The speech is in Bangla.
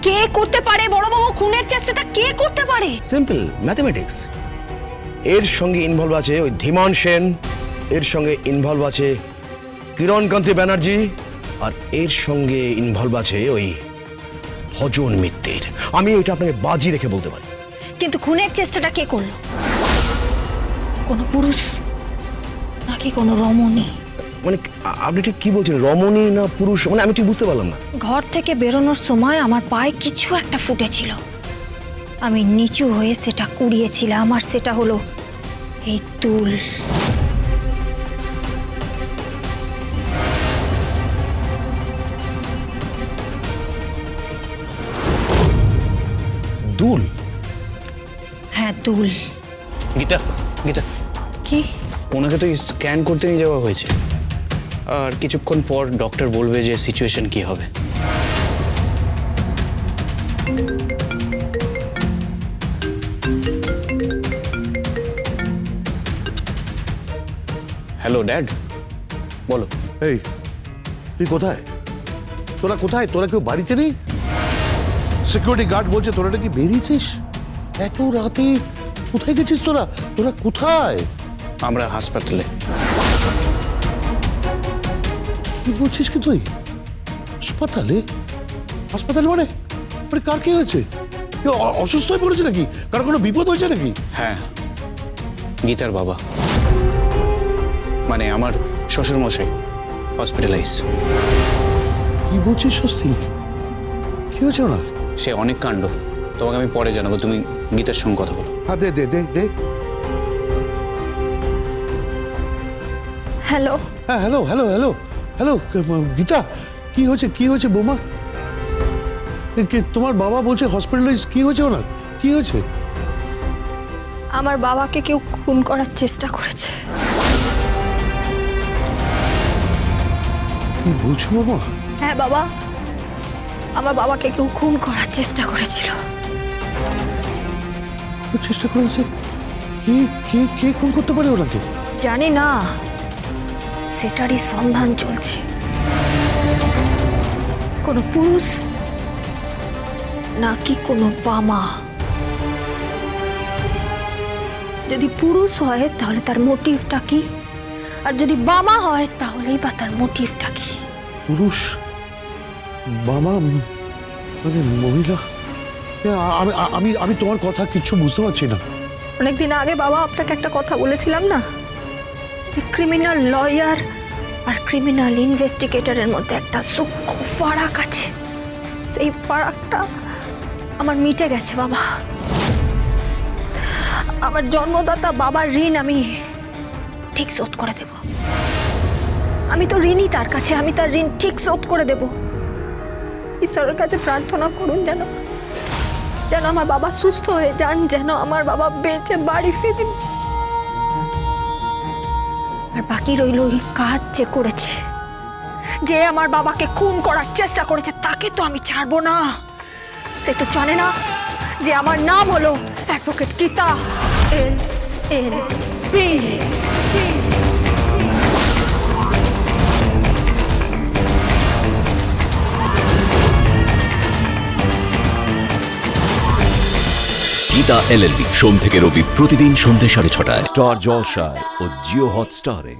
কে করতে পারে বড়বাবু? খুনের চেষ্টাটা কে করতে পারে? Simple mathematics. এর সঙ্গে ইনভলভ আছে ওই ধীমান সেন, এর সঙ্গে ইনভলভ আছে কিরণকান্তি ব্যানার্জি, আর এর সঙ্গে ইনভলভ আছে ওই ভজন মিত্রের। আমি এটা আপনাকে বাজি রেখে বলতে পারি। কিন্তু খুনের চেষ্টাটা কে করলো? কোনো পুরুষ নাকি কোনো রমণী? মানে আপনি ঠিক কি বলছেন, রমণী না পুরুষ? মানে আমি ঠিক বুঝতে পারলাম না। ঘর থেকে বেরোনোর সময় আমার পায়ে কিছু একটা ফুটেছিল, আমি নিচু হয়ে সেটা কুড়িয়েছিলাম, আর সেটা হলো এই দুল। দুল? হ্যাঁ, দুল। গীতা, গীতা, কি? ওনাকে তো স্ক্যান করতে নিয়ে যাওয়া হয়েছে, আর কিছুক্ষণ পর ডক্টর বলবে যে সিচুয়েশন কি হবে। হ্যালো ড্যাড, বলো। এই, তুই কোথায়? তোরা কোথায়? তোরা কেউ বাড়িতে নেই? সিকিউরিটি গার্ড বলছে তোরা নাকি বেরিয়েছিস এত রাতে। কোথায় গেছিস তোরা? তোরা কোথায়? আমরা হাসপাতালে। কি বলছিস কি তুই? হাসপাতালে? হাসপাতালে মানে? মানে কার কি হয়েছে? কেউ অসুস্থ হয়ে পড়েছে নাকি? কার কোনো বিপদ হয়েছে নাকি? হ্যাঁ, গীতার বাবা, মানে আমার শ্বশুরমশাই হসপিটালাইজ। কি বলছিস স্বস্তি? কি হয়েছে ওনার? সে অনেক কাণ্ড, তোমাকে আমি পরে জানাবো, তুমি গীতার সঙ্গে কথা বলো। হ্যাঁ, দে দে দে দে। হ্যালো। হ্যাঁ, hello hello hello hello. Gita, কি হয়েছে? কি হয়েছে বৌমা? তোমার বাবা বলছে হসপিটালাইজ। কি হয়েছে ওনার? কি হয়েছে? আমার বাবাকে কেউ খুন করার চেষ্টা করেছে। কি বলছো বাবা? হ্যাঁ বাবা, আমার বাবাকে কেউ খুন করার চেষ্টা করেছিল। চেষ্টা করেছে? কে কে কে খুন করতে পারে ওনাকে? জানি না, সেটারই সন্ধান চলছে। কোনো পুরুষ নাকি কোনো বামা? যদি পুরুষ হয় তাহলে তার মোটিভটা কি, আর যদি বামা হয় তাহলেই বা তার মোটিভটা কি? পুরুষ, বাবা, মানে মহিলা? আমি আমি আমি তোমার কথা কিছু বুঝতে পারছি না। অনেকদিন আগে বাবা আপনাকে একটা কথা বলেছিলাম না, যে ক্রিমিনাল লয়ার আর ক্রিমিনাল ইনভেস্টিগেটরের মধ্যে একটা সূক্ষ্ম ফারাক আছে। সেই ফারাকটা আমার মিটে গেছে বাবা। আমার জন্মদাতা বাবার ঋণ আমি ঠিক শোধ করে দেব। আমি তো ঋণই তার কাছে, আমি তার ঋণ ঠিক শোধ করে দেব। ঈশ্বরের কাছে প্রার্থনা করুন যেন যেন আমার বাবা সুস্থ হয়ে যান, যেন আমার বাবা বেঁচে বাড়ি ফিরেন। আর বাকি রইল এই কাজ যে করেছে, যে আমার বাবাকে খুন করার চেষ্টা করেছে, তাকে তো আমি ছাড়বো না। সে তো জানে না যে আমার নাম হলো advocate Gita LLB। Gita LLB সোম থেকে রবি প্রতিদিন সন্ধ্যে 6:30 স্টার জলসায় ও জিও হটস্টারে।